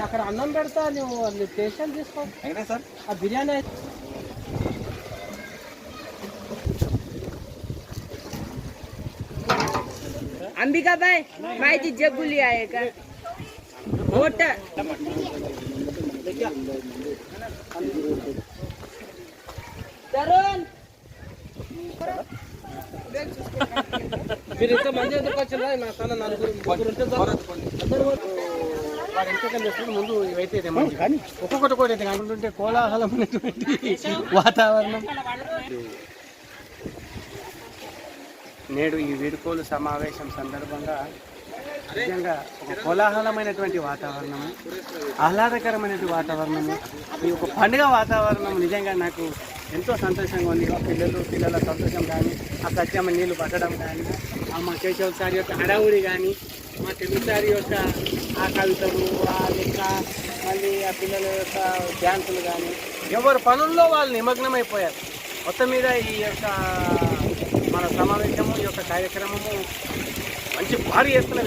అక్కడ అన్నం పెడతా నువ్వు టేస్ట్ తీసుకో సార్ ఆ బిర్యానీ अंबिका भाई माहिती जगुली आहे का होटल तरुण మీరు ఇంత మంది ఎందుకు వచ్చినా నా తన ముందు ఇవైతే కానీ ఒక్కొక్కటి కూడా అయితే కాకుంటుంటే కోలాహలమైనటువంటి వాతావరణం నేడు ఈ వీడుకోలు సమావేశం సందర్భంగా నిజంగా ఒక కోలాహలమైనటువంటి వాతావరణము, ఆహ్లాదకరమైనటువంటి వాతావరణము, ఈ ఒక పండుగ వాతావరణం నిజంగా నాకు ఎంతో సంతోషంగా ఉంది. పిల్లల సంతోషం కానీ, ఆ సత్యమ్మ నీళ్లు పట్టడం కానీ, మా కేశవ్ సార్ యొక్క హడావుడి కానీ, మా తెలుగు సార్ యొక్క ఆ కవితలు, ఆ లెక్క, మళ్ళీ ఆ పిల్లల యొక్క డ్యాన్సులు కానీ, ఎవరి పనుల్లో వాళ్ళు నిమగ్నమైపోయారు. మొత్తం మీద ఈ యొక్క మన సమావేశము, ఈ యొక్క కార్యక్రమము మంచి భారీ ఎత్తున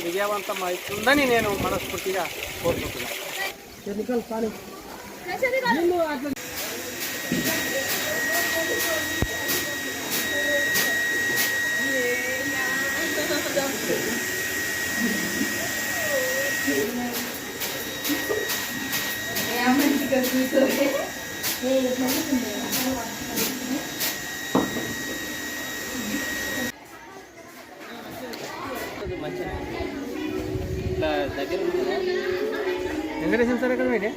విజయవంతం అవుతుందని నేను మనస్ఫూర్తిగా కోరుకుంటున్నాను. వెంకటేశ్వర సార్ ఎక్కడ మీరే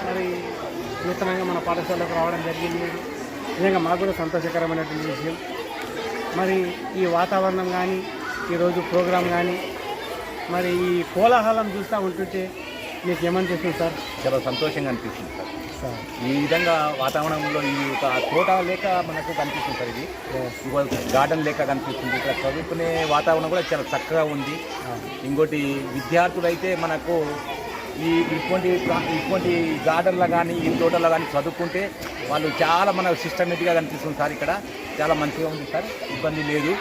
మరి నూతనంగా మన పాఠశాలకు రావడం జరిగింది. నిజంగా మాకు కూడా సంతోషకరమైనటువంటి విషయం. మరి ఈ వాతావరణం కానీ, ఈరోజు ప్రోగ్రాం కానీ, మరి ఈ కోలాహలం చూస్తూ ఉంటుంటే మీకు ఏమనిపిస్తుంది సార్? చాలా సంతోషంగా అనిపిస్తుంది సార్. ఈ విధంగా వాతావరణంలో ఈ ఒక తోట లేక మనకు కనిపిస్తుంది సార్. ఇది గార్డెన్ లేక కనిపిస్తుంది. ఇక్కడ చదువుకునే వాతావరణం కూడా చాలా చక్కగా ఉంది. ఇంకోటి విద్యార్థులు అయితే మనకు ఇటువంటి గార్డెన్లో కానీ ఈ తోటలో కానీ చదువుకుంటే వాళ్ళు చాలా మనకు సిస్టమేటిక్గా కనిపిస్తుంది సార్. ఇక్కడ చాలా మంచిగా ఉంది సార్, ఇబ్బంది లేదు.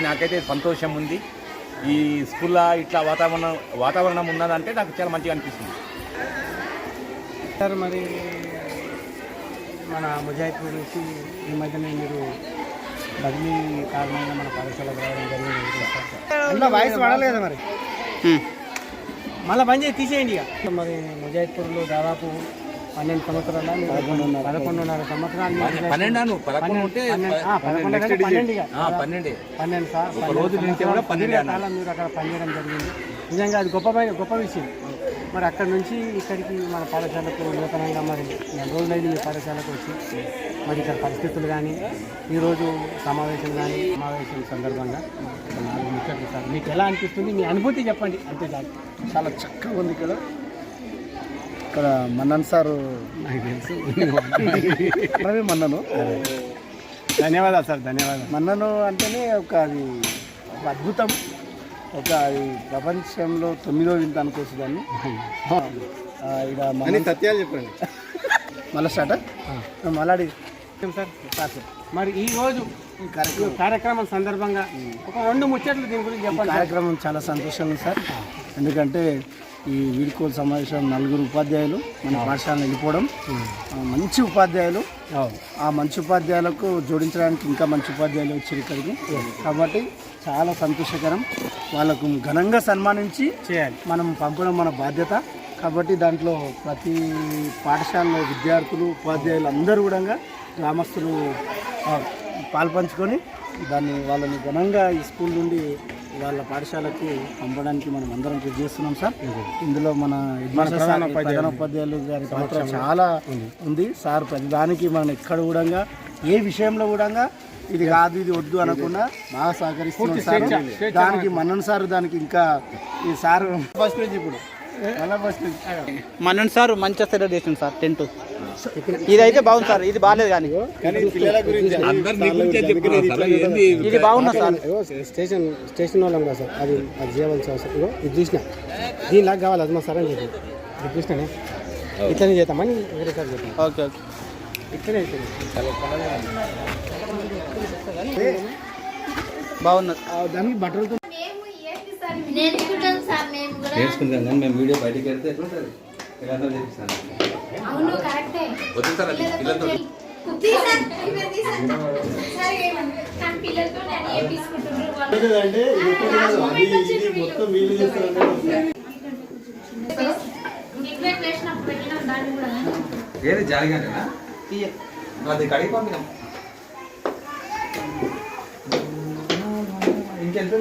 నాకైతే సంతోషం ఉంది. ఈ స్కూల్లో ఇట్లా వాతావరణం ఉన్నదంటే నాకు చాలా మంచిగా అనిపిస్తుంది సార్. మరి మన ముజాహిద్పూర్ నుంచి ఈ మధ్యనే మీరు బదిలీ కారణంగా మన పాఠశాలకు రావడం జరిగింది. వాయిస్ వాడలేదు మరి మళ్ళీ బంద్ చేసి తీసేయండి. ఇక మరి ముజాహిద్పూర్లో దాదాపు 12 సంవత్సరాల 11.5 సంవత్సరాలు 12 కాలం మీరు అక్కడ పనిచేయడం జరిగింది. నిజంగా అది గొప్ప విషయం. మరి అక్కడి నుంచి ఇక్కడికి మన పాఠశాలకు నూతనంగా మరి 4 రోజులైంది మీ పాఠశాలకు వచ్చి. మరి ఇక్కడ పరిస్థితులు కానీ, ఈరోజు సమావేశం సందర్భంగా 4 ముచ్చట్లు సార్, మీకు ఎలా అనిపిస్తుంది? మీ అనుభూతి చెప్పండి. అంతే చాలు. చాలా చక్కగా ఉంది ఇక్కడ మన్నన్ సారు నాకు తెలుసు. రవి మన్నను. ధన్యవాదాలు సార్, ధన్యవాదాలు. మన్నను అంటేనే అది అద్భుతం. అది ప్రపంచంలో 9వ వింత అనుకోవచ్చు దాన్ని. ఇక్కడ సత్యాలు చెప్పండి. మళ్ళీ స్టార్ట్ మళ్ళీ సార్. మరి ఈరోజు కార్యక్రమం సందర్భంగా ఒక 2 ముచ్చట్లు దీని గురించి చెప్పండి. కార్యక్రమం చాలా సంతోషంగా ఉంది సార్. ఎందుకంటే ఈ వీడ్కోలు సమావేశం 4 ఉపాధ్యాయులు మన పాఠశాలను వెళ్ళిపోవడం మంచి ఉపాధ్యాయులు. ఆ మంచి ఉపాధ్యాయులకు జోడించడానికి ఇంకా మంచి ఉపాధ్యాయులు వచ్చారు ఇక్కడికి. కాబట్టి చాలా సంతోషకరం. వాళ్ళకు ఘనంగా సన్మానించి చేయాలి, మనం పంపడం మన బాధ్యత. కాబట్టి దాంట్లో ప్రతి పాఠశాలలో విద్యార్థులు ఉపాధ్యాయులు అందరూ కూడా గ్రామస్తులు పాల్పంచుకొని వాళ్ళని ఘనంగా ఈ స్కూల్ నుండి వాళ్ళ పాఠశాలకు పంపడానికి మనం అందరం కృషి చేస్తున్నాం సార్. ఇందులో మన ప్రధానోపాధ్యాయులు గారి పాత్ర చాలా ఉంది సార్. ప్రతిదానికి మనం ఎక్కడ కూడా ఏ విషయంలో కూడా ఇది కాదు ఇది వద్దు అనకుండా బాగా సహకరిస్తున్నాం సార్. దానికి మన్నన్ సార్ దానికి ఇంకా ఈ సార్ ఫస్ట్ నుంచి ఇప్పుడు మన్నన్ సార్ మంచిగా సెలెక్ట్ చేసింది సార్. టెంట్ ఇదైతే బాగుంది సార్, ఇది బాగాలేదు కానీ ఇది బాగున్నా సార్. స్టేషన్ వాళ్ళం కదా సార్, అది చేయవలసిన అవసరం. ఇది చూసిన దీనిలాగా కావాలి అది మా సార్ అని చెప్పి ఇది చూసినానే ఇట్లనే చేద్దామని వేరే సార్ చెప్పాను. ఓకే ఓకే ఇట్లనే బాగున్నది. దానికి బట్టలతో నేర్చుకుంటాం సార్. మేము కూడా నేర్చుకుంటాం కానీ మేము వీడియో బయటికి వెళ్తే ఎట్లుంటుంది పిల్లలందరూ చేపిస్తాను. అవును కరెక్టే. వద్దు సార్ అది పిల్లలతో పిల్లలతో నేను ఏం తీసుకుంటున్నారు ఏది జాలిగానేనా అది కడిగి పంపినాం. ఇంకెంత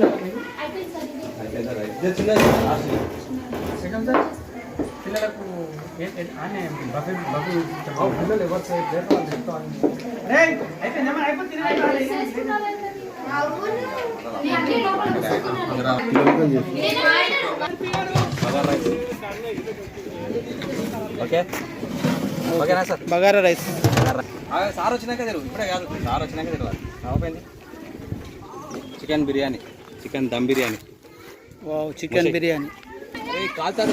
పిల్లలకు పిల్లలు ఎవరు ఓకే ఓకేనా సార్. బగారా రైస్ సార్ వచ్చినాక తెలియదు, ఇప్పుడే కాదు, సార్ వచ్చినాక తెలియదు. అయిపోయింది. Chicken biryani, chicken dum biryani, chicken biryani, కాల్తారు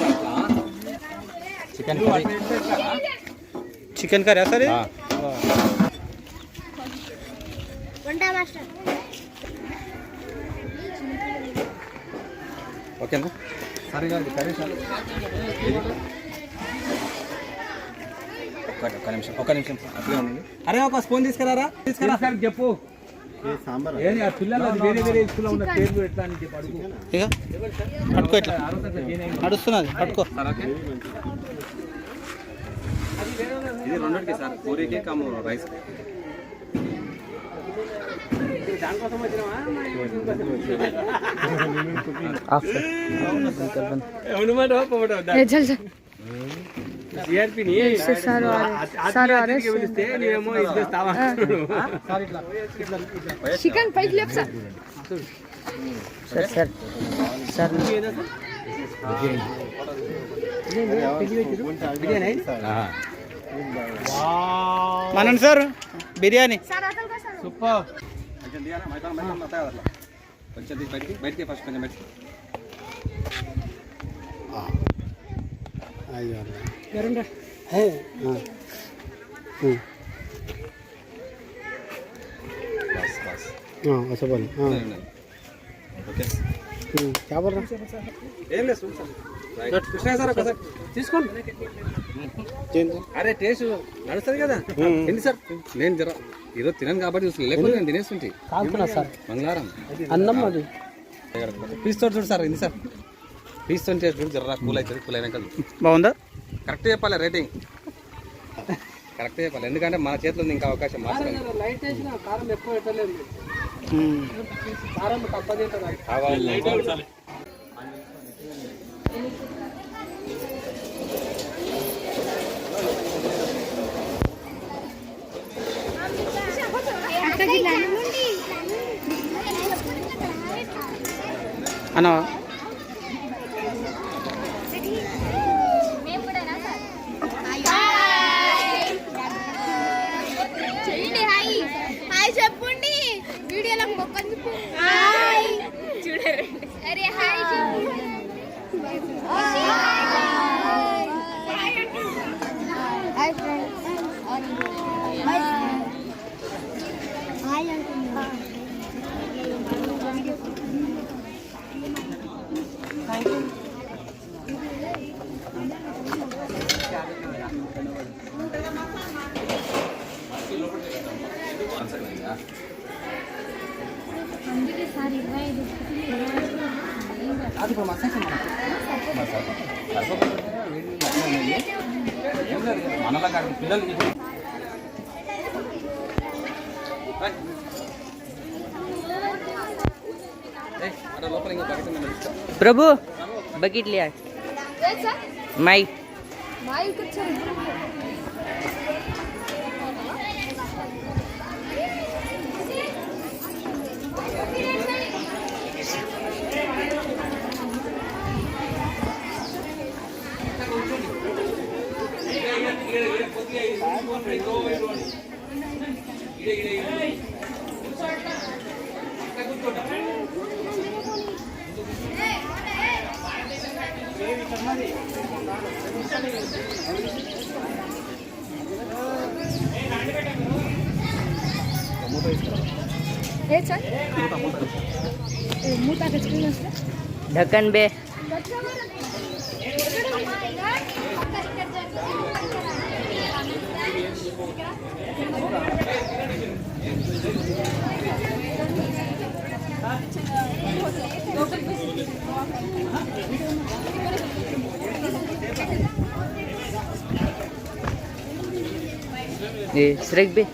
చికెన్ చికెన్ కర్రీ సార్. ఓకేనా సరే కాదు కర్రీ సార్. ఒక్క నిమిషం అట్లే ఉండండి. అరే ఒక స్పూన్ తీసుకురారా, తీసుకురా సార్ చెప్పు. ఏంది ఆ పిల్లలు అది వేరే వేరే స్కూల్లో ఉన్న పేర్లు ఎట్లా అని చెప్పి అడుగు. ఇక పట్టుకో, ఇట్లా నడుస్తున్నది పట్టుకో. ఇది రెండుకి సార్, పూరీకి కమ్ము రైస్. దానికోసం వచ్చినావా? చికెన్ పైకి లేపు సార్. సార్ సార్ మనండి సార్ బిర్యానీ సూపర్. కొంచెం బయటికి ఫస్ట్ కొంచెం బయటికి. अच्छा बोल हाँ ఓకే क्या बोल रहा ఏం లేదు కృష్ణ సార్ ఒకసారి తీసుకోండి. అరే టేస్ట్ నడుస్తుంది కదా. ఏంటి సార్ నేను జర ఈరోజు తినను కాబట్టి చూసి లేకపోతే నేను తినేస్తుంటే కాల్పునా సార్ మంగళవారం అన్నం అది పీస్ తోటి చూడు సార్. ఏంది సార్ పీస్ తోటి టేస్ట్ చూడు జర కూల్ అవుతుంది. కూల్ అయినాక బాగుందా? కరెక్ట్ చెప్పాలి, రేటింగ్ కరెక్ట్ చెప్పాలి. ఎందుకంటే మన చేతిలో ఉంది ఇంకా అవకాశం మాత్రం. లైట్ వేసిన కారం ఎక్కువ పెట్టలేదు, కారం తప్పదే. అన్న చెప్పండి వీడియోలో మొక్కండి చూడరు. అరే హాయ్ హాయ్ ఫ్రెండ్స్. హాయ్ అంటున్నా. మనలా కాదు పిల్లలు प्रभु बघितली आहे माई ढक्कन बे श्रेक बे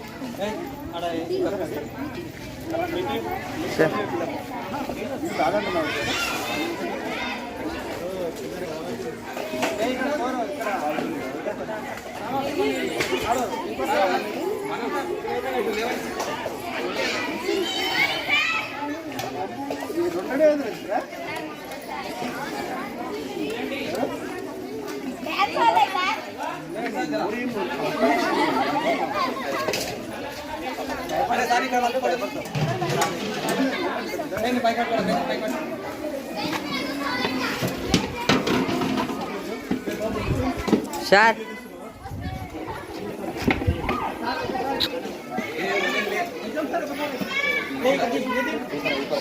सर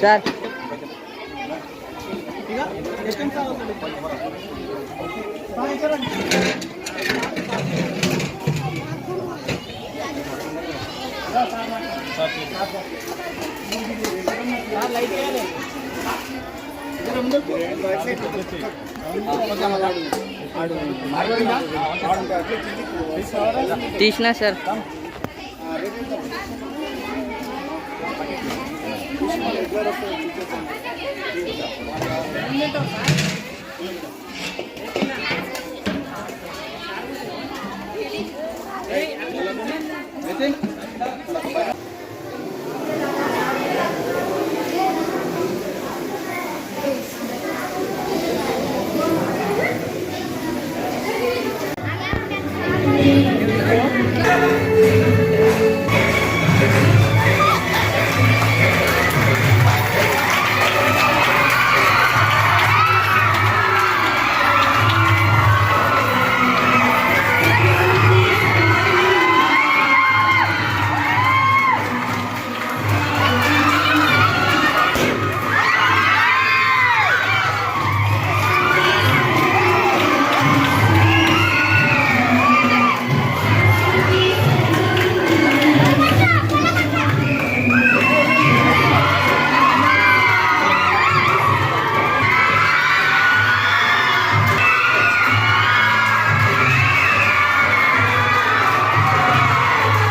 सर तीसना सर